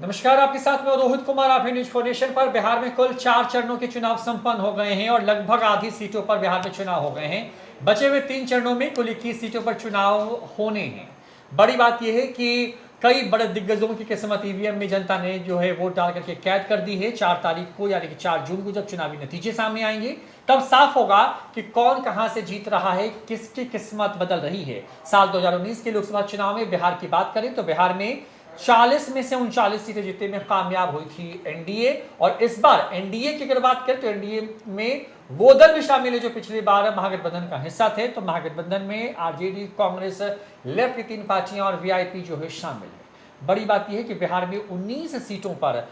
नमस्कार, आपके साथ में रोहित कुमार। आप न्यूज फॉर नेशन पर। बिहार में कुल 4 चरणों के चुनाव संपन्न हो गए हैं और लगभग आधी सीटों पर बिहार में चुनाव हो गए हैं। बचे हुए 3 चरणों में कुल 21 सीटों पर चुनाव होने हैं। बड़ी बात यह है कि कई बड़े दिग्गजों की किस्मत ईवीएम में जनता ने जो है वोट डाल करके कैद कर दी है। 4 तारीख को यानी कि 4 जून को जब चुनावी नतीजे सामने आएंगे तब साफ होगा कि कौन कहां से जीत रहा है, किसकी किस्मत बदल रही है। साल 2019 के लोकसभा चुनाव में बिहार की बात करें तो बिहार में 40 में से 39 सीटें जीतने में कामयाब हुई थी एनडीए। और इस बार एनडीए की अगर बात करें तो एनडीए में वो दल भी शामिल है जो पिछली बार महागठबंधन का हिस्सा थे। तो महागठबंधन में आरजेडी, कांग्रेस, लेफ्ट की 3 पार्टियां और वीआईपी जो है शामिल है। बड़ी बात यह है कि बिहार में 19 सीटों पर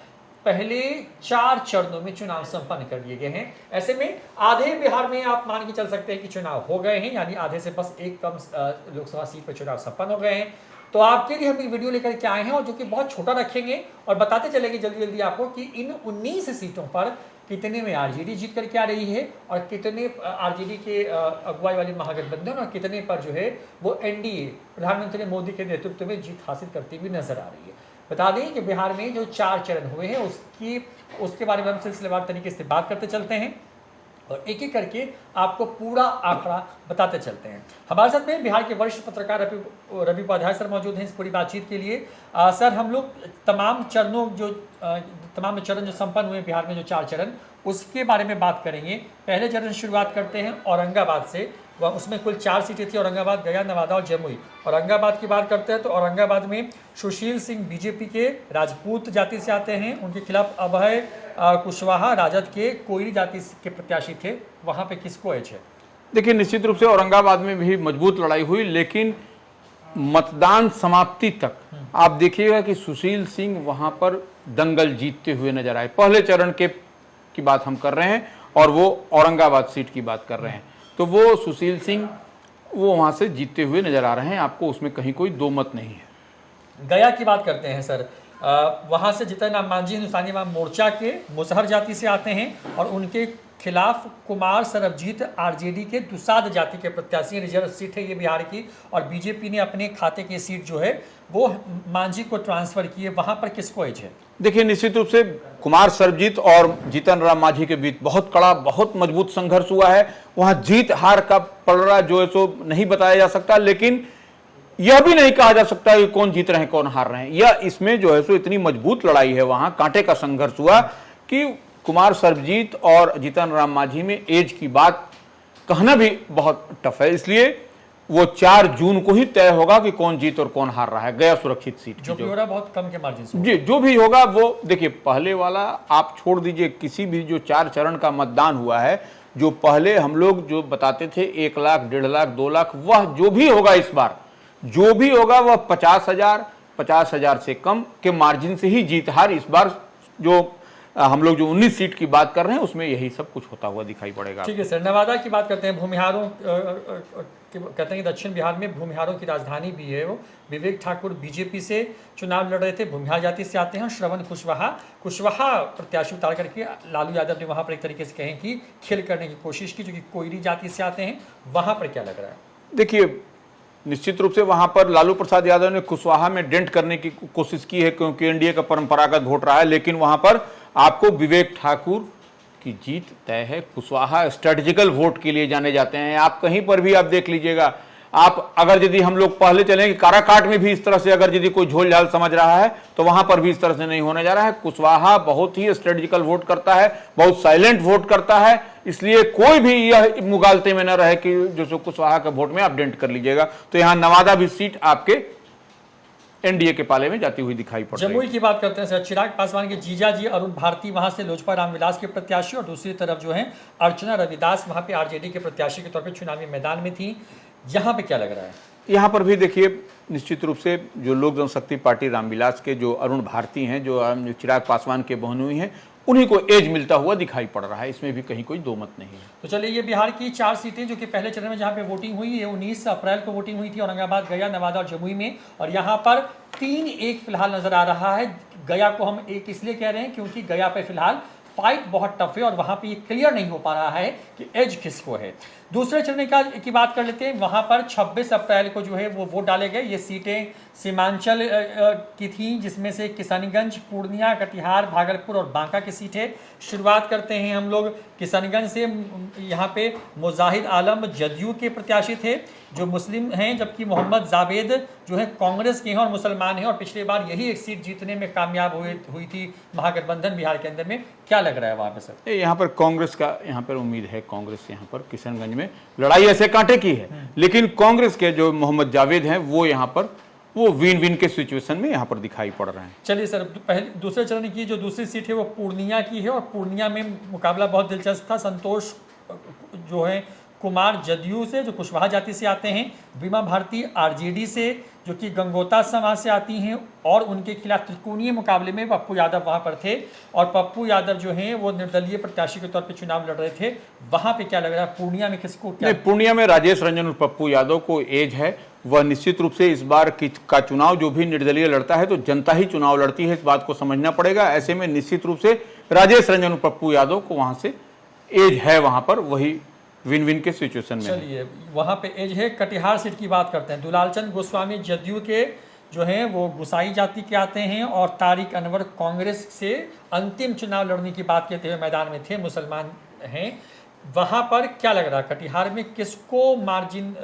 पहले 4 चरणों में चुनाव संपन्न कर दिए गए हैं। ऐसे में आधे बिहार में आप मान के चल सकते हैं कि चुनाव हो गए हैं, यानी आधे से बस एक कम लोकसभा सीट पर चुनाव संपन्न हो गए हैं। तो आपके लिए हम एक वीडियो लेकर के आए हैं और जो कि बहुत छोटा रखेंगे और बताते चलेंगे जल्दी जल्दी आपको कि इन 19 सीटों पर कितने में आरजेडी जीत करके आ रही है और कितने आरजेडी के अगुवाई वाले महागठबंधन और कितने पर जो है वो एनडीए प्रधानमंत्री मोदी के नेतृत्व में जीत हासिल करती हुई नजर आ रही है। बता दें कि बिहार में जो 4 चरण हुए हैं उसके बारे में हम सिलसिलेवार तरीके से बात करते चलते हैं और एक एक करके आपको पूरा आंकड़ा बताते चलते हैं। हमारे साथ में बिहार के वरिष्ठ पत्रकार रवि उपाध्याय सर मौजूद हैं इस पूरी बातचीत के लिए। सर, हम लोग तमाम चरण जो संपन्न हुए बिहार में, जो 4 चरण, उसके बारे में बात करेंगे। पहले चरण से शुरुआत करते हैं औरंगाबाद से। उसमें कुल 4 सीटें थी, औरंगाबाद, गया, नवादा और जमुई। औरंगाबाद की बात करते हैं तो औरंगाबाद में सुशील सिंह बीजेपी के राजपूत जाति से आते हैं, उनके खिलाफ अभय कुशवाहा राजद के कोयली जाति के प्रत्याशी थे। वहां पे किसको एज है? देखिए, निश्चित रूप से औरंगाबाद में भी मजबूत लड़ाई हुई, लेकिन मतदान समाप्ति तक आप देखिएगा कि सुशील सिंह वहां पर दंगल जीतते हुए नजर आए। पहले चरण की बात हम कर रहे हैं और वो औरंगाबाद सीट की बात कर रहे हैं, तो वो सुशील सिंह वो वहां से जीतते हुए नजर आ रहे हैं। आपको उसमें कहीं कोई दो मत नहीं है। गया की बात करते हैं सर। वहां से जीतन राम मांझी हिंदुस्तानी अवाम मोर्चा के मुसहर जाति से आते हैं और उनके खिलाफ कुमार सरबजीत आरजेडी के दुसाद जाति के प्रत्याशी। रिजर्व सीट है ये बिहार की और बीजेपी ने अपने खाते की सीट जो है वो मांझी को ट्रांसफर की है। वहां पर किसको एज है? देखिए, निश्चित रूप से कुमार सरबजीत और जीतन राम मांझी के बीच बहुत कड़ा, बहुत मजबूत संघर्ष हुआ है। वहां जीत हार का पलड़ा जो है सो नहीं बताया जा सकता, लेकिन यह भी नहीं कहा जा सकता कि कौन जीत रहे हैं कौन हार रहे हैं। यह इसमें जो है सो इतनी मजबूत लड़ाई है, वहां कांटे का संघर्ष हुआ कि कुमार सरबजीत और जीतन राम मांझी में एज की बात कहना भी बहुत टफ है। इसलिए वो 4 जून को ही तय होगा कि कौन जीत और कौन हार रहा है। गया सुरक्षित सीट जो भी हो रहा है बहुत कम के मार्जिन से जी, जो भी होगा वो देखिए, पहले वाला आप छोड़ दीजिए, किसी भी जो 4 चरण का मतदान हुआ है, जो पहले हम लोग जो बताते थे 1 लाख, 1.5 लाख, 2 लाख, वह जो भी होगा इस बार, जो भी होगा वह 50,000 से कम के मार्जिन से ही जीत हार इस बार जो हम लोग जो 19 सीट की बात कर रहे हैं उसमें यही सब कुछ होता हुआ दिखाई पड़ेगा। ठीक है सर। नवादा की बात करते हैं। भूमिहारों कहते हैं कि दक्षिण बिहार में भूमिहारों की राजधानी भी है वो। विवेक ठाकुर बीजेपी से चुनाव लड़ रहे थे, भूमिहार जाति से आते हैं। श्रवण कुशवाहा प्रत्याशी उतार करके लालू यादव ने वहां पर एक तरीके से कहें कि खेल करने की कोशिश की, जो कि कोयली जाति से आते हैं। वहां पर क्या लग रहा है? देखिए, निश्चित रूप से वहां पर लालू प्रसाद यादव ने कुशवाहा में डेंट करने की कोशिश की है, क्योंकि एनडीए का परंपरागत वोट रहा है, लेकिन वहां पर आपको विवेक ठाकुर की जीत तय है। कुशवाहा स्ट्रेटेजिकल वोट के लिए जाने जाते हैं। आप कहीं पर भी आप देख लीजिएगा, आप अगर यदि हम लोग पहले चलें कि काराकाट में भी इस तरह से अगर यदि कोई झोल झाल समझ रहा है तो वहां पर भी इस तरह से नहीं होने जा रहा है। कुशवाहा बहुत ही स्ट्रेटेजिकल वोट करता है, बहुत साइलेंट वोट करता है, इसलिए कोई भी यह मुगालते में न रहे कि जो कुशवाहा के वोट में आप डेंट कर लीजिएगा। तो यहां नवादा भी सीट आपके एनडीए के पाले में जाती हुई दिखाई पड़ रही है। जमुई की बात करते हैं सर। चिराग पासवान के जीजा जी अरुण भारती वहां से लोजपा रामविलास के प्रत्याशी और दूसरी तरफ जो है अर्चना रविदास वहां पे आरजेडी के प्रत्याशी के तौर पे चुनावी मैदान में थी। यहाँ पे क्या लग रहा है? यहाँ पर भी देखिए, निश्चित रूप से जो लोक जनशक्ति पार्टी रामविलास के जो अरुण भारती हैं, जो चिराग पासवान के बहनोई हैं, उन्हीं को एज मिलता हुआ दिखाई पड़ रहा है। इसमें भी कहीं कोई दो मत नहीं है। तो चलिए, ये बिहार की 4 सीटें जो कि पहले चरण में जहाँ पे वोटिंग हुई है, 19 अप्रैल को वोटिंग हुई थी औरंगाबाद, गया, नवादा और जमुई में। और यहाँ पर 3-1 फिलहाल नजर आ रहा है। गया को हम 1 इसलिए कह रहे हैं क्योंकि गया पे फिलहाल फाइट बहुत टफ है और वहां पे ये क्लियर नहीं हो पा रहा है कि एज किसको है। दूसरे चरण की बात कर लेते हैं। वहां पर 26 अप्रैल को जो है वो वोट डाले गए। ये सीटें सीमांचल की थी, जिसमें से किशनगंज, पूर्णिया, कटिहार, भागलपुर और बांका की सीट है। शुरुआत करते हैं हम लोग किशनगंज से। यहाँ पे मुजाहिद आलम जदयू के प्रत्याशी थे जो मुस्लिम हैं, जबकि मोहम्मद जावेद जो है कांग्रेस के हैं और मुसलमान हैं, और पिछली बार यही एक सीट जीतने में कामयाब हुई थी महागठबंधन बिहार के अंदर में। क्या लग रहा है वहाँ पे सर? यहाँ पर कांग्रेस का यहाँ पर उम्मीद है। कांग्रेस यहाँ पर किशनगंज में लड़ाई ऐसे कांटे की है, लेकिन कांग्रेस के जो मोहम्मद जावेद हैं वो यहाँ पर वो विन विन के सिचुएशन में यहाँ पर दिखाई पड़ रहे हैं। चलिए सर, पहले दूसरे चरण की जो दूसरी सीट है वो पूर्णिया की है और पूर्णिया में मुकाबला बहुत दिलचस्प था। संतोष जो है कुमार जदयू से, जो कुशवाहा जाति से आते हैं, बीमा भारती आरजेडी से जो कि गंगोता समाज से आती हैं, और उनके खिलाफ त्रिकोणीय मुकाबले में पप्पू यादव वहां पर थे, और पप्पू यादव जो हैं वो निर्दलीय प्रत्याशी के तौर पे चुनाव लड़ रहे थे। वहां पे क्या लग रहा है पूर्णिया में किसको क्या? पूर्णिया में राजेश रंजन और पप्पू यादव को एज है, वह निश्चित रूप से इस बार का चुनाव जो भी निर्दलीय लड़ता है तो जनता ही चुनाव लड़ती है, इस बात को समझना पड़ेगा। ऐसे में निश्चित रूप से राजेश रंजन और पप्पू यादव को वहां से एज है, वहां पर वही विन विन के सिचुएशन में। चलिए वहां पे एज है। कटिहार सीट की बात करते हैं। दुलालचंद गोस्वामी जदयू के जो हैं वो गुसाई जाति के आते हैं, और तारिक अनवर कांग्रेस से अंतिम चुनाव लड़ने की बात कहते हुए मैदान में थे, मुसलमान हैं। वहां पर क्या लग रहा है कटिहार में किसको मार्जिन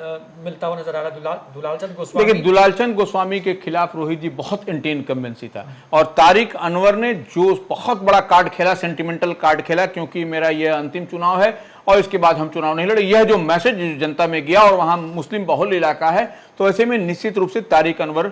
मिलता हुआ नजर आ रहा है? दुलालचंद गोस्वामी। देखिए, दुलालचंद गोस्वामी के खिलाफ रोहित जी बहुत एंटी इनकम्बेंसी था, और तारिक अनवर ने जो बहुत बड़ा कार्ड खेला, सेंटिमेंटल कार्ड खेला, क्योंकि मेरा यह अंतिम चुनाव है और इसके बाद हम चुनाव नहीं लड़े, यह जो मैसेज जनता में गया, और वहां मुस्लिम बहुल इलाका है, तो ऐसे में निश्चित रूप से तारिक अनवर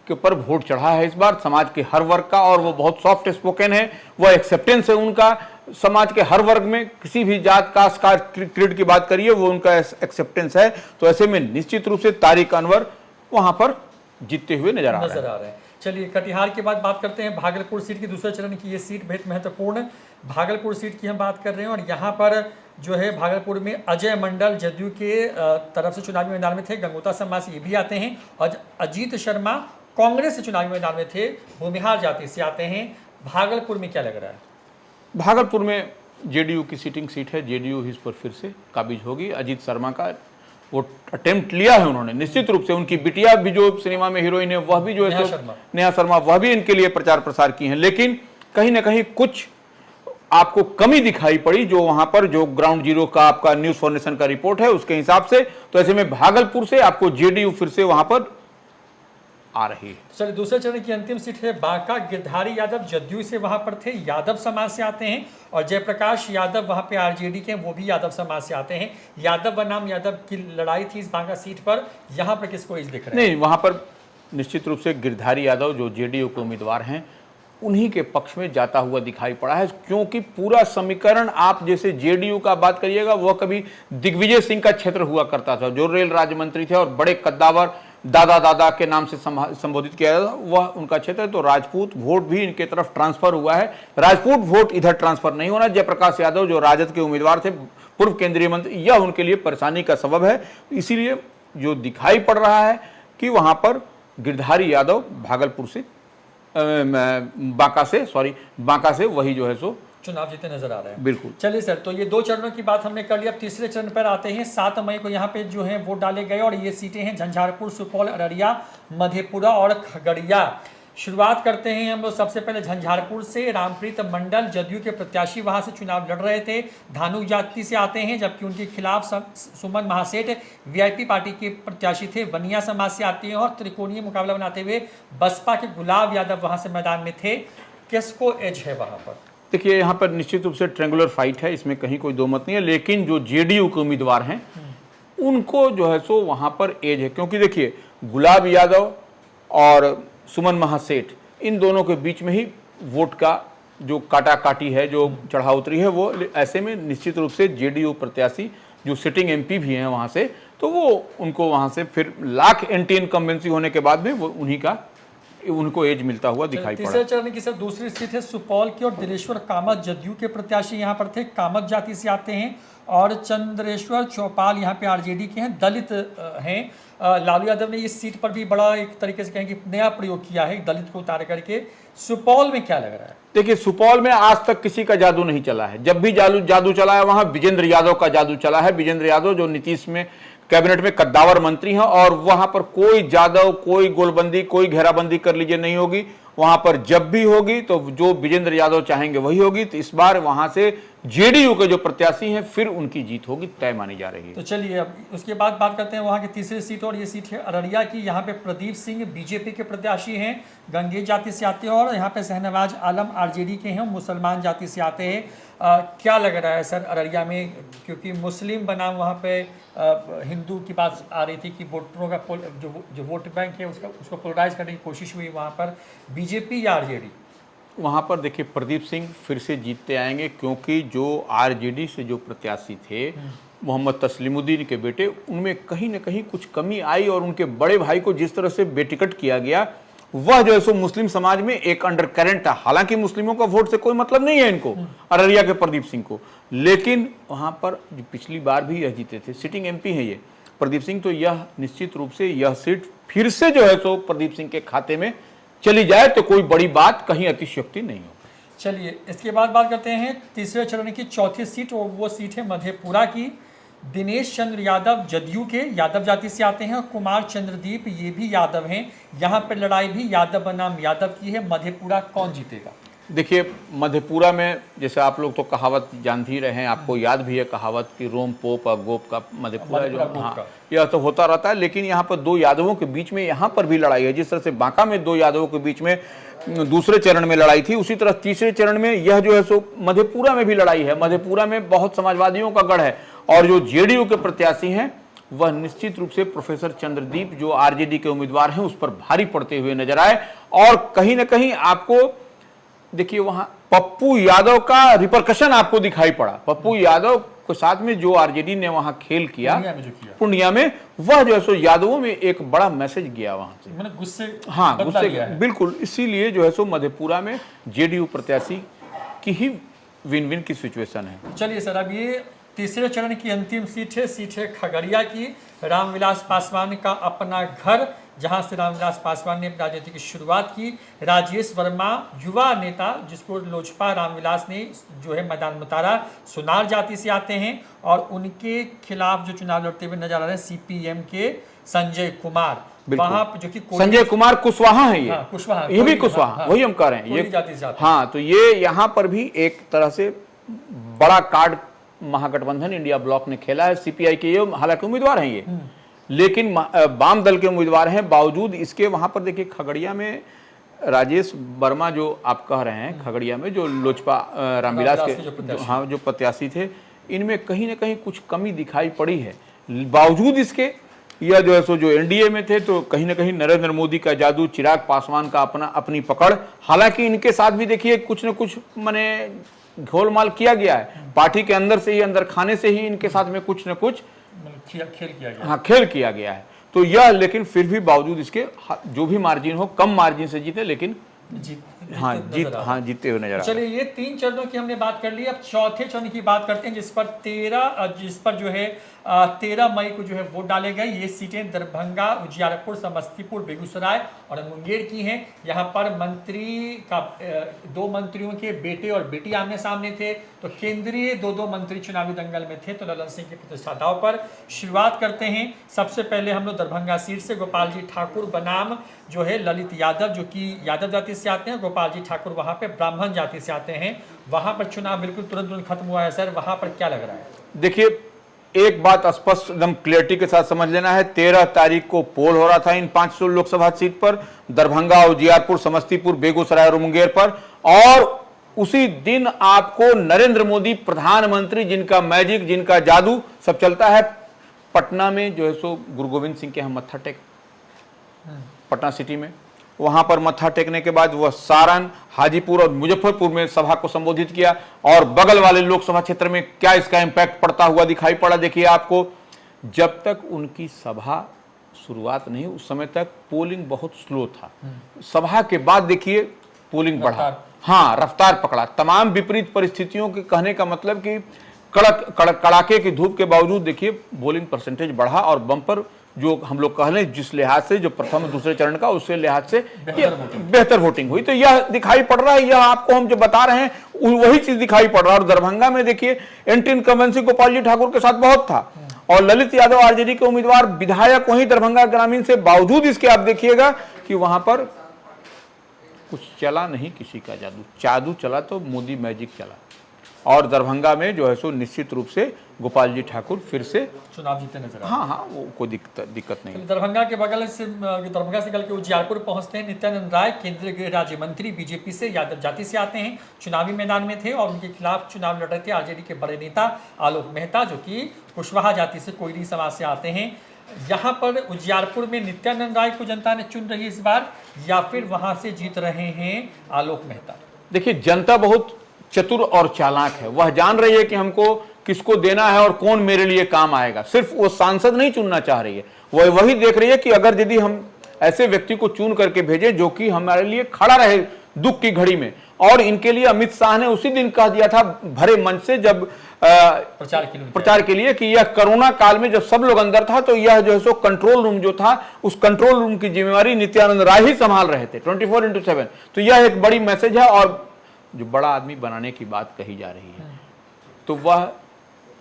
के ऊपर वोट चढ़ा है इस बार समाज के हर वर्ग का, और वो बहुत सॉफ्ट स्पोकन है, वह एक्सेप्टेंस है उनका समाज के हर वर्ग में। किसी भी जात कास्ट का क्रीड की बात करिए, वो उनका एक्सेप्टेंस है। तो ऐसे में निश्चित रूप से तारिक अनवर वहां पर जीतते हुए नजर आ रहे हैं। चलिए कटिहार के बाद बात करते हैं भागलपुर सीट की। दूसरे चरण की ये सीट बेहद महत्वपूर्ण भागलपुर सीट की हम बात कर रहे हैं, और यहाँ पर जो है भागलपुर में अजय मंडल जदयू के तरफ से चुनावी मैदान में थे, गंगोता समाज से ये भी आते हैं, और अजीत शर्मा कांग्रेस से चुनावी मैदान में थे, भूमिहार जाति से आते हैं। भागलपुर में क्या लग रहा है? भागलपुर में जेडीयू की सीटिंग सीट है, जेडीयू इस पर फिर से काबिज होगी। अजीत शर्मा का वो अटेम्प्ट लिया है उन्होंने, निश्चित रूप से उनकी बिटिया भी जो सिनेमा में हीरोइन है वह भी जो है नेहा शर्मा, वह भी इनके लिए प्रचार प्रसार की है, लेकिन कहीं ना कहीं कुछ आपको कमी दिखाई पड़ी जो वहां पर जो ग्राउंड जीरो का आपका न्यूज फॉर्नेशन का रिपोर्ट है उसके हिसाब से। तो ऐसे में भागलपुर से आपको जेडीयू फिर से वहां पर आ रही है। चलिए दूसरे चरण की अंतिम सीट है बांका। गिरधारी यादव जदयू से वहां पर थे, यादव समाज से आते हैं, और जयप्रकाश यादव वहां पे आरजेडी के, वो भी यादव समाज से आते हैं। यादव बनाम यादव की लड़ाई थी इस बांका सीट पर, यहाँ पर किसको इस दिख रहा है? नहीं, वहां पर निश्चित रूप से गिरधारी यादव जो जेडीयू के उम्मीदवार हैं उन्हीं के पक्ष में जाता हुआ दिखाई पड़ा है, क्योंकि पूरा समीकरण आप जैसे जेडीयू का बात करिएगा, वह कभी दिग्विजय सिंह का क्षेत्र हुआ करता था, जो रेल राज्य मंत्री थे और बड़े कद्दावर दादा के नाम से संबोधित किया जाता, वह उनका क्षेत्र है। तो राजपूत वोट भी इनके तरफ ट्रांसफर हुआ है, राजपूत वोट इधर ट्रांसफर नहीं होना। जयप्रकाश यादव जो राजद के उम्मीदवार थे, पूर्व केंद्रीय मंत्री, यह उनके लिए परेशानी का सबब है। इसीलिए जो दिखाई पड़ रहा है कि वहां पर गिरधारी यादव भागलपुर से बांका से वही जो है सो चुनाव जीते नजर आ रहे हैं। बिल्कुल। चलिए सर, तो ये दो चरणों की बात हमने कर ली। अब तीसरे चरण पर आते हैं। 7 मई को यहाँ पे जो है वोट डाले गए, और ये सीटें हैं झंझारपुर, सुपौल, अररिया, मधेपुरा और खगड़िया। शुरुआत करते हैं हम लोग सबसे पहले झंझारपुर से। रामप्रीत मंडल जदयू के प्रत्याशी वहां से चुनाव लड़ रहे थे, धानु जाति से आते हैं, जबकि उनके खिलाफ सुमन महासेठ वीआईपी पार्टी के प्रत्याशी थे, बनिया समाज से आती हैं, और त्रिकोणीय मुकाबला बनाते हुए बसपा के गुलाब यादव वहां से मैदान में थे। किसको एज है वहां पर? देखिए, यहाँ पर निश्चित रूप से ट्रेंगुलर फाइट है, इसमें कहीं कोई दो मत नहीं है, लेकिन जो जेडीयू के उम्मीदवार हैं उनको जो है सो वहां पर एज है, क्योंकि देखिए गुलाब यादव और सुमन महासेठ, इन दोनों के बीच में ही वोट का जो काटी है, जो चढ़ाव उतरी है, वो ऐसे में निश्चित रूप से जेडीयू प्रत्याशी जो सिटिंग एमपी भी हैं वहां से, तो वो उनको वहां से फिर लाख एंटी इनकम्बेंसी होने के बाद में वो उन्हीं का उनको एज मिलता हुआ दिखाई पड़ा। तीसरे चरण की सर दूसरी सीट है सुपौल की और दिलेश्वर कामत जदयू के प्रत्याशी यहाँ पर थे, कामत जाति से आते हैं, और चंद्रेश्वर चौपाल यहाँ पे आरजेडी के हैं, दलित हैं। लालू यादव ने इस सीट पर भी बड़ा एक तरीके से कहेंगे नया प्रयोग किया है, दलित को उतार करके। सुपौल में क्या लग रहा है? देखिए, सुपौल में आज तक किसी का जादू नहीं चला है। जब भी जादू चला है वहां विजेंद्र यादव का जादू चला है। विजेंद्र यादव जो नीतीश में कैबिनेट में कद्दावर मंत्री हैं, और वहां पर कोई जादव, कोई गोलबंदी, कोई घेराबंदी कर लीजिए नहीं होगी। वहां पर जब भी होगी तो जो विजेंद्र यादव चाहेंगे वही होगी। तो इस बार वहां से जेडीयू के जो प्रत्याशी हैं फिर उनकी जीत होगी, तय मानी जा रही है। तो चलिए अब उसके बाद बात करते हैं वहाँ की तीसरी सीट, और ये सीट है अररिया की। यहाँ पे प्रदीप सिंह बीजेपी के प्रत्याशी हैं, गंगेश जाति से आते हैं, और यहाँ पे शहनवाज आलम आरजेडी के हैं, मुसलमान जाति से आते हैं। क्या लग रहा है सर अररिया में, क्योंकि मुस्लिम बनाम वहाँ पे हिंदू की बात आ रही थी कि वोटरों का जो वोट बैंक है उसको पोलराइज करने की कोशिश हुई, वहाँ पर बीजेपी या आरजेडी? वहां पर देखिए, प्रदीप सिंह फिर से जीतते आएंगे, क्योंकि जो आरजेडी से जो प्रत्याशी थे मोहम्मद तस्लीमुद्दीन के बेटे, उनमें कहीं ना कहीं कुछ कमी आई, और उनके बड़े भाई को जिस तरह से बेटिकट किया गया वह जो है सो मुस्लिम समाज में एक अंडर करंट था। हालांकि मुस्लिमों का वोट से कोई मतलब नहीं है इनको, अररिया के प्रदीप सिंह को, लेकिन वहां पर जो पिछली बार भी यह जीते थे, सिटिंग एमपी है ये प्रदीप सिंह, तो यह निश्चित रूप से यह सीट फिर से जो है सो प्रदीप सिंह के खाते में चली जाए तो कोई बड़ी बात, कहीं अतिशयोक्ति नहीं हो। चलिए इसके बाद बात करते हैं तीसरे चरण की चौथी सीट, और वो सीट है मधेपुरा की। दिनेश चंद्र यादव जदयू के, यादव जाति से आते हैं, और कुमार चंद्रदीप ये भी यादव हैं। यहाँ पर लड़ाई भी यादव बनाम यादव की है। मधेपुरा कौन जीतेगा? देखिए, मधेपुरा में जैसे आप लोग तो कहावत जान ही रहे हैं, आपको याद भी है कहावत की, रोम पोप और गोप का मधेपुरा जो, हाँ, यह तो होता रहता है। लेकिन यहाँ पर दो यादवों के बीच में यहाँ पर भी लड़ाई है। जिस तरह से बांका में दो यादवों के बीच में दूसरे चरण में लड़ाई थी, उसी तरह तीसरे चरण में यह जो है सो मधेपुरा में भी लड़ाई है। मधेपुरा में बहुत समाजवादियों का गढ़ है, और जो जेडीयू के प्रत्याशी हैं वह निश्चित रूप से प्रोफेसर चंद्रदीप जो आरजेडी के उम्मीदवार हैं उस पर भारी पड़ते हुए नजर आए। और कहीं ना कहीं आपको देखिए वहां पप्पू यादव का रिपरकशन आपको दिखाई पड़ा। पप्पू यादव के साथ में जो आरजेडी ने वहां खेल किया पूर्णिया में, वह जो है सो यादवों में एक बड़ा मैसेज गया वहां से, मैंने गुस्से, हाँ गुस्से बिल्कुल। इसीलिए जो है सो मधेपुरा में जेडीयू प्रत्याशी की ही विन विन की सिचुएशन है। चलिए सर, अब ये तीसरे चरण की अंतिम सीट है खगड़िया की। रामविलास पासवान का अपना घर, जहां से रामविलास पासवान ने राजनीति की शुरुआत की। राजेश वर्मा युवा नेता, जिसको लोजपा रामविलास ने जो है मैदान में उतारा, सुनार जाति से आते हैं, और उनके खिलाफ जो चुनाव लड़ते हुए नजर आ रहे हैं सीपीएम के संजय कुमार, वहां जो कि संजय कुमार कुशवाहा है, ये कुशवाहा, ये भी कुशवाहा, वही हम कह रहे हैं, ये जाति से आते हैं। हाँ, तो ये यहाँ पर भी एक तरह से बड़ा कार्ड महागठबंधन इंडिया ब्लॉक ने खेला है। सीपीआई के ये हालांकि उम्मीदवार हैं ये, लेकिन वाम दल के उम्मीदवार हैं। बावजूद इसके वहां पर देखिए खगड़िया में राजेश वर्मा जो आप कह रहे हैं, खगड़िया में जो लोजपा रामविलास के हाँ जो प्रत्याशी थे, इनमें कहीं ना कहीं कुछ कमी दिखाई पड़ी है। बावजूद इसके यह जो है सो जो एनडीए में थे, तो कहीं ना कहीं नरेंद्र मोदी का जादू, चिराग पासवान का अपनी पकड़, हालांकि इनके साथ भी देखिए कुछ न कुछ माने घोलमाल किया गया है। पार्टी के अंदर से ही, अंदर खाने से ही इनके साथ में कुछ न कुछ खेल किया गया, हाँ खेल किया गया है। तो यह लेकिन फिर भी बावजूद इसके जो भी मार्जिन हो, कम मार्जिन से जीते, लेकिन जीतते हुए नजर आ। चलिए ये 3 चरणों की हमने बात कर ली। अब चौथे चरण की बात करते हैं, जिस पर जो है 13 मई को जो है वोट डाले गए। ये सीटें दरभंगा, उजियारपुर, समस्तीपुर, बेगूसराय और मुंगेर की हैं। यहाँ पर मंत्री का 2 मंत्रियों के बेटे और बेटी आमने सामने थे, तो केंद्रीय 2 मंत्री चुनावी दंगल में थे। तो ललन सिंह की प्रतिष्ठा दांव पर। शुरुआत करते हैं सबसे पहले हम लोग दरभंगा सीट से। गोपाल जी ठाकुर बनाम जो है ललित यादव, जो कि यादव जाति से आते हैं। गोपाल जी ठाकुर वहाँ पे ब्राह्मण जाति से आते हैं। वहाँ पर चुनाव बिल्कुल तुरंत खत्म हुआ है सर, वहाँ पर क्या लग रहा है? देखिए, एक बात स्पष्ट एकदम क्लियरिटी के साथ समझ लेना है, 13 तारीख को पोल हो रहा था इन 500 लोकसभा सीट पर, दरभंगा, उजियारपुर, समस्तीपुर, बेगूसराय और मुंगेर पर। और उसी दिन आपको नरेंद्र मोदी प्रधानमंत्री, जिनका मैजिक, जिनका जादू सब चलता है, पटना में जो है सो गुरु गोविंद सिंह के यहाँ मत्था टेक, पटना सिटी में, वहां पर मत्था टेकने के बाद वह सारण, हाजीपुर और मुजफ्फरपुर में सभा को संबोधित किया। और बगल वाले लोकसभा क्षेत्र में क्या इसका इंपैक्ट पड़ता हुआ दिखाई पड़ा, देखिए आपको। जब तक उनकी सभा शुरुआत नहीं, उस समय तक पोलिंग बहुत स्लो था। सभा के बाद देखिए पोलिंग बढ़ा, हाँ रफ्तार पकड़ा। तमाम विपरीत परिस्थितियों के कहने का मतलब कि कड़ाके की धूप के बावजूद देखिए पोलिंग परसेंटेज बढ़ा और बम्पर जो हम लोग कह लें जिस लिहाज से जो प्रथम दूसरे चरण का उससे लिहाज से बेहतर वोटिंग हुई। तो यह दिखाई पड़ रहा है, यह आपको हम जो बता रहे हैं वही चीज दिखाई पड़ रहा है। और दरभंगा में देखिए एंटी इनकम्बेंसी गोपाल जी ठाकुर के साथ बहुत था और ललित यादव आरजेडी के उम्मीदवार विधायक वहीं दरभंगा ग्रामीण से, बावजूद इसके आप देखिएगा कि वहां पर कुछ चला नहीं किसी का जादू चला तो मोदी मैजिक चला और दरभंगा में जो है सो निश्चित रूप से गोपाल जी ठाकुर फिर से चुनाव जीते नजर आए। हाँ वो कोई दिक्कत नहीं। तो दरभंगा से निकल के उजियारपुर पहुंचते हैं नित्यानंद राय, केंद्रीय गृह राज्य मंत्री, बीजेपी से यादव जाति से आते हैं, चुनावी मैदान में थे और उनके खिलाफ चुनाव लड़ रहे थे आरजेडी के बड़े नेता आलोक मेहता जो कि कुशवाहा जाति से कोयरी समाज से आते हैं। यहाँ पर उजियारपुर में नित्यानंद राय को जनता ने चुन रही इस बार या फिर वहां से जीत रहे हैं आलोक मेहता? देखिए जनता बहुत चतुर और चालाक है, वह जान रही है कि हमको किसको देना है और कौन मेरे लिए काम आएगा। सिर्फ वो सांसद नहीं चुनना चाह रही है, वह वही देख रही है कि अगर यदि हम ऐसे व्यक्ति को चुन करके भेजें जो कि हमारे लिए खड़ा रहे दुख की घड़ी में। और इनके लिए अमित शाह ने उसी दिन कह दिया था भरे मंच से जब प्रचार के लिए कि यह कोरोना काल में जब सब लोग अंदर था तो यह जो है सो कंट्रोल रूम जो था उस कंट्रोल रूम की जिम्मेवारी नित्यानंद राय ही संभाल रहे थे 24/7। तो यह एक बड़ी मैसेज है। और जो बड़ा आदमी बनाने की बात कही जा रही है तो वह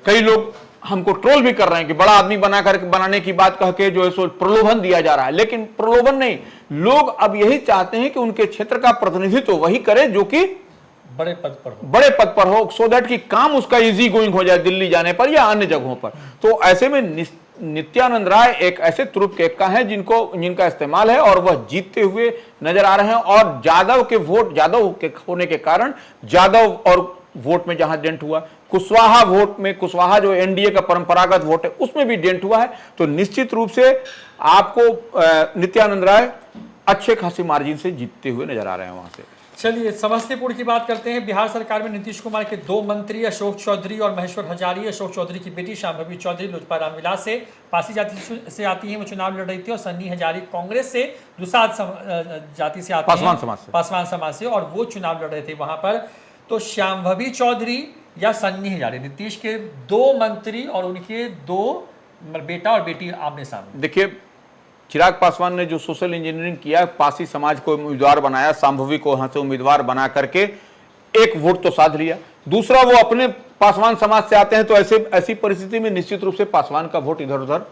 कई लोग हमको ट्रोल भी कर रहे हैं कि बड़ा आदमी बनाने की बात कह के जो है सो प्रलोभन दिया जा रहा है। लेकिन प्रलोभन नहीं, लोग अब यही चाहते हैं कि उनके क्षेत्र का प्रतिनिधित्व वही करे जो कि बड़े पद पर हो सो दैट कि काम उसका इजी गोइंग हो जाए दिल्ली जाने पर या अन्य जगहों पर। तो ऐसे में नित्यानंद राय एक ऐसे तुरुप केक का है जिनका इस्तेमाल है और वह जीतते हुए नजर आ रहे हैं। और यादव के होने के कारण यादव और वोट में जहां डेंट हुआ, कुशवाहा वोट में, कुशवाहा जो एनडीए का परंपरागत वोट है उसमें भी डेंट हुआ है। तो निश्चित रूप से आपको नित्यानंद राय अच्छे खासी मार्जिन से जीतते हुए नजर आ रहे हैं वहां से। चलिए समस्तीपुर की बात करते हैं। बिहार सरकार में नीतीश कुमार के 2 मंत्री अशोक चौधरी और महेश्वर हजारी, अशोक चौधरी की बेटी शांभवी चौधरी लोजपा रामविलास से पासी जाति से आती हैं, वो चुनाव लड़ रही थी। और सन्नी हजारी कांग्रेस से दुसाध जाति से आती हैं, पासवान समाज से, और वो चुनाव लड़ रहे थे वहां पर। तो शांभवी चौधरी या सन्नी हजारी, नीतीश के 2 मंत्री और उनके 2 बेटा और बेटी आमने सामने। देखिए चिराग पासवान ने जो सोशल इंजीनियरिंग किया, पासी समाज को उम्मीदवार बनाया, शांभवी को वहां से उम्मीदवार बना करके एक वोट तो साध लिया। दूसरा वो अपने पासवान समाज से आते हैं तो ऐसी परिस्थिति में निश्चित रूप से पासवान का वोट इधर उधर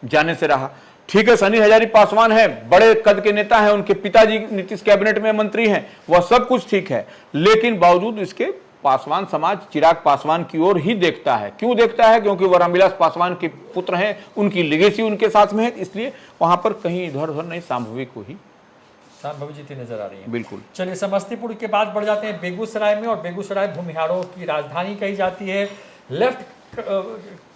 जाने से रहा। ठीक है, सन्नी हजारी पासवान है, बड़े कद के नेता हैं, उनके पिताजी नीतीश कैबिनेट में मंत्री हैं, वह सब कुछ ठीक है, लेकिन बावजूद इसके पासवान समाज चिराग पासवान की ओर ही देखता है। क्यों देखता है? क्योंकि वह रामविलास पासवान के पुत्र हैं, उनकी लेगेसी उनके साथ में है, इसलिए वहां पर कहीं इधर उधर नहीं, शांभवी को ही शांभवी जीती नजर आ रही है। बिल्कुल। चलिए समस्तीपुर के बाद बढ़ जाते हैं बेगूसराय में, और बेगूसराय भूमिहारों की राजधानी कही जाती है। लेफ्ट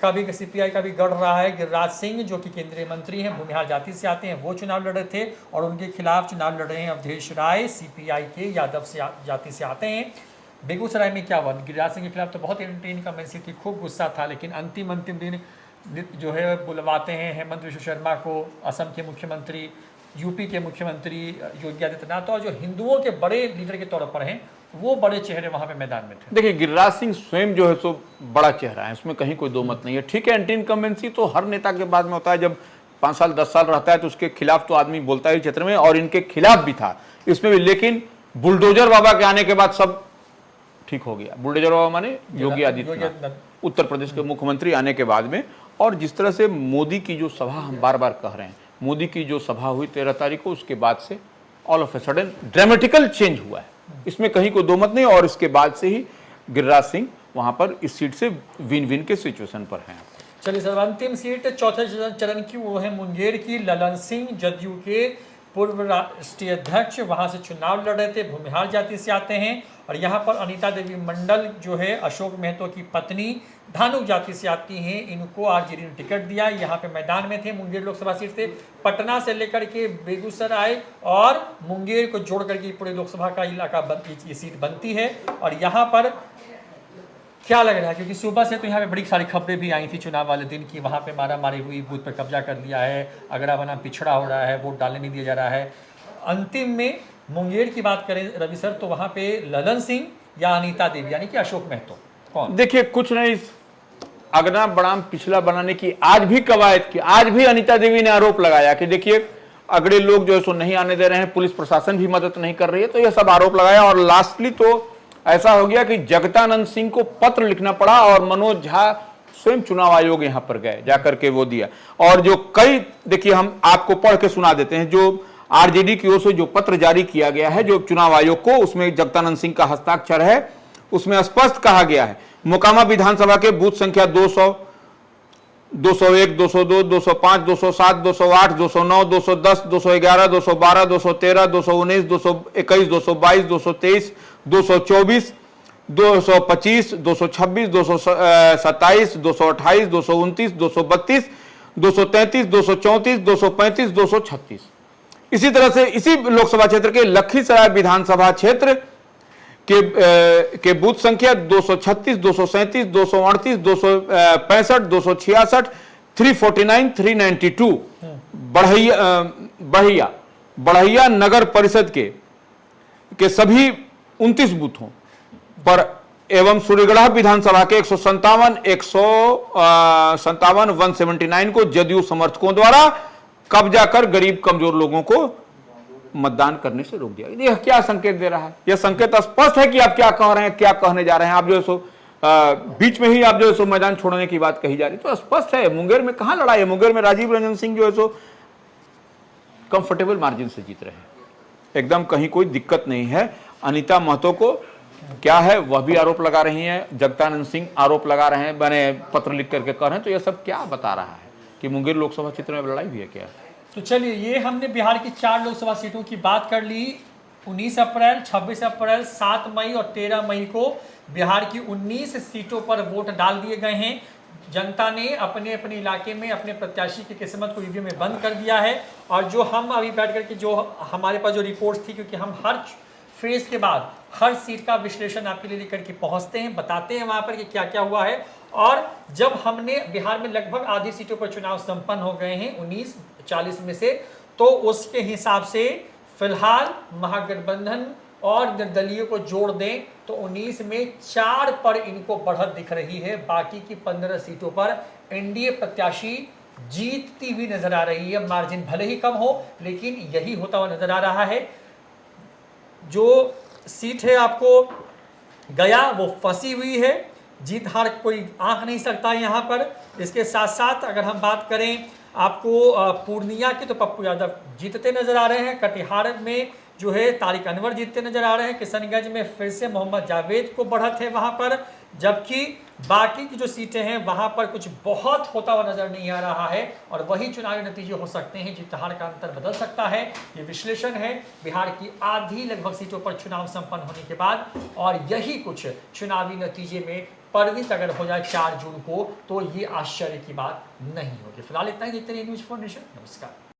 का भी सीपीआई का भी गढ़ रहा है। गिरिराज सिंह जो कि केंद्रीय मंत्री हैं, भूमिहार जाति से आते हैं, वो चुनाव लड़ रहे थे और उनके खिलाफ चुनाव लड़ रहे हैं अवधेश राय, सीपीआई के यादव जाति से आते हैं। बेगूसराय में क्या हुआ? गिरिराज सिंह के खिलाफ तो बहुत इनकम्बेंसी थी, खूब गुस्सा था, लेकिन अंतिम दिन जो है बुलवाते हैं हेमंत विश्व शर्मा को, असम के मुख्यमंत्री, यूपी के मुख्यमंत्री योगी आदित्यनाथ, और जो हिंदुओं के बड़े लीडर के तौर पर हैं वो बड़े चेहरे वहां पे मैदान में थे। देखिए गिरिराज सिंह स्वयं जो है सो बड़ा चेहरा है, उसमें कहीं कोई दो मत नहीं है। ठीक है, एंटी इनकम्बेंसी तो हर नेता के बाद में होता है, जब 5 साल 10 साल रहता है तो उसके खिलाफ तो आदमी बोलता है क्षेत्र में, और इनके खिलाफ भी था इसमें भी। लेकिन बुलडोजर बाबा के आने के बाद सब ठीक हो गया। बुलडोजर बाबा माने योगी आदित्यनाथ, उत्तर प्रदेश के मुख्यमंत्री आने के बाद में। और जिस तरह से मोदी की जो सभा, हम बार बार कह रहे हैं, मोदी की जो सभा हुई 13 तारीख को, उसके बाद से all of a sudden dramatical change हुआ है, इसमें कहीं कोई दो मत नहीं। और इसके बाद से ही गिरिराज सिंह वहां पर इस सीट से विन विन के सिचुएशन पर हैं। चलिए सर, अंतिम सीट चौथे चरण की वो है मुंगेर की। ललन सिंह जदयू के पूर्व राष्ट्रीय अध्यक्ष वहां से चुनाव लड़ रहे थे, भूमिहार जाति से आते हैं। और यहाँ पर अनीता देवी मंडल जो है अशोक मेहतो की पत्नी, धानुक जाति से आती हैं, इनको आरजेडी ने टिकट दिया। यहाँ पे मैदान में थे मुंगेर लोकसभा सीट से। पटना से लेकर के बेगूसराय और मुंगेर को जोड़ करके पूरे लोकसभा का इलाका ये सीट बनती है। और यहाँ पर क्या लग रहा है, क्योंकि सुबह से तो यहाँ पे बड़ी सारी खबरें भी आई थी चुनाव वाले दिन की, वहाँ पे मारा मारी हुई, बूथ पर कब्जा कर लिया है, अगला बना पिछड़ा हो रहा है, वोट डालने नहीं दिया जा रहा है। अंतिम में मुंगेर की बात करें रवि सर, तो वहाँ पे ललन सिंह या अनीता देवी यानी कि अशोक महतो, कौन? देखिए कुछ नहीं, अगना बड़ाम पिछला बनाने की आज भी कवायद की, आज भी अनीता देवी ने आरोप लगाया कि देखिए अगड़े लोग जो है सो नहीं आने दे रहे हैं, पुलिस प्रशासन भी मदद नहीं कर रही है, तो यह सब आरोप लगाया। और लास्टली तो ऐसा हो गया कि जगतानंद सिंह को पत्र लिखना पड़ा और मनोज झा स्वयं चुनाव आयोग यहां पर गए, जाकर के वो दिया। और जो कई, देखिए हम आपको पढ़ के सुना देते हैं, जो आरजेडी की ओर से जो पत्र जारी किया गया है जो चुनाव आयोग को, उसमें जगतानंद सिंह का हस्ताक्षर है। उसमें स्पष्ट कहा गया है मोकामा विधानसभा के बूथ संख्या 200, 201, 202, 205, 207, 208, 209, 210, 211, 212, 213, 219, 221, 222, 223, 224, 225, 226, 227, 228, 229, 232, 233, 234, 235, 236। इसी तरह से इसी लोकसभा क्षेत्र के लखीसराय विधानसभा क्षेत्र के बूथ संख्या 236, 237, 238, 265, 266, 349, 392 बढ़ैया नगर परिषद के सभी 29 बूथों पर एवं सूर्यगढ़ा विधानसभा के 157, 179 को जदयू समर्थकों द्वारा कब्जा कर गरीब कमजोर लोगों को मतदान करने से रोक दिया। यह क्या संकेत दे रहा है? यह संकेत स्पष्ट है कि आप क्या कह रहे हैं, क्या कहने जा रहे हैं। आप जो है सो बीच में ही आप जो है सो मैदान छोड़ने की बात कही जा रही, तो स्पष्ट है मुंगेर में कहां लड़ाई है। मुंगेर में राजीव रंजन सिंह जो है सो कंफर्टेबल मार्जिन से जीत रहे हैं, एकदम कहीं कोई दिक्कत नहीं है। अनीता महतो को क्या है वह भी आरोप लगा रही है, जगतानंद सिंह आरोप लगा रहे हैं, मैंने पत्र लिख करके कह रहे हैं। तो यह सब क्या बता रहा है कि मुंगेर लोकसभा क्षेत्र में लड़ाई भी है क्या? तो चलिए, ये हमने बिहार की 4 लोकसभा सीटों की बात कर ली। 19 अप्रैल, 26 अप्रैल, 7 मई और 13 मई को बिहार की 19 सीटों पर वोट डाल दिए गए हैं। जनता ने अपने अपने इलाके में अपने प्रत्याशी की किस्मत को ईवीएम में बंद कर दिया है। और जो हम अभी बैठ करके जो हमारे पास जो रिपोर्ट्स थी, क्योंकि हम हर फेज के बाद हर सीट का विश्लेषण आपके लिए लेकर के पहुंचते हैं, बताते हैं वहां पर कि क्या क्या हुआ है। और जब हमने बिहार में लगभग आधी सीटों पर चुनाव संपन्न हो गए हैं 19-40 में से, तो उसके हिसाब से फिलहाल महागठबंधन और निर्दलीय को जोड़ दें तो 19 में 4 पर इनको बढ़त दिख रही है। बाकी की 15 सीटों पर एनडीए प्रत्याशी जीतती हुई नजर आ रही है। मार्जिन भले ही कम हो, लेकिन यही होता हुआ नजर आ रहा है। जो सीट है आपको गया, वो फंसी हुई है, जीत हार कोई आंक नहीं सकता यहाँ पर। इसके साथ साथ अगर हम बात करें आपको पूर्णिया की, तो पप्पू यादव जीतते नजर आ रहे हैं। कटिहार में जो है तारिक अनवर जीतते नजर आ रहे हैं। किशनगंज में फिर से मोहम्मद जावेद को बढ़त है वहां पर, जबकि बाकी की जो सीटें हैं वहां पर कुछ बहुत होता हुआ नजर नहीं आ रहा है। और वही चुनावी नतीजे हो सकते हैं, जीत हार का अंतर बदल सकता है। ये विश्लेषण है बिहार की आधी लगभग सीटों पर चुनाव संपन्न होने के बाद। और यही कुछ चुनावी नतीजे में परिणित अगर हो जाए 4 जून को, तो ये आश्चर्य की बात नहीं होगी। फिलहाल इतना ही, देखते रहिए न्यूज़4 नेशन। नमस्कार।